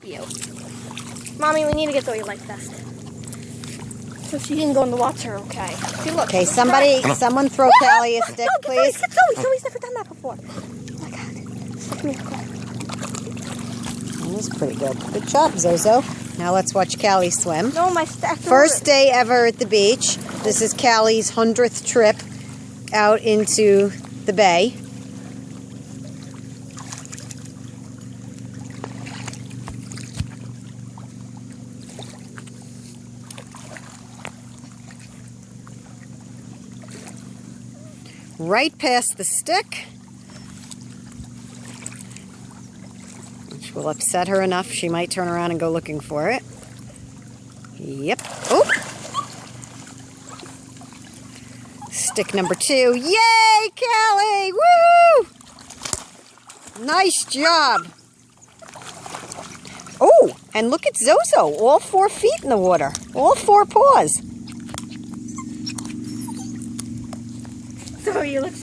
You. Mommy, we need to get the life vest. So she didn't go in the water, okay? See, look. Okay, someone throw Kallie a stick, no, please. Get Zoe. Zoe's never done that before. Oh my God. Stick me. That was pretty good. Good job, Zozo. Now let's watch Kallie swim. No, my stack. First day ever at the beach. This is Kallie's 100th trip out into the bay. Right past the stick, which will upset her enough she might turn around and go looking for it. Yep. Oh! Stick number 2. Yay, Kallie! Woo! Nice job. Oh, and look at Zozo, all 4 feet in the water, all 4 paws. So you look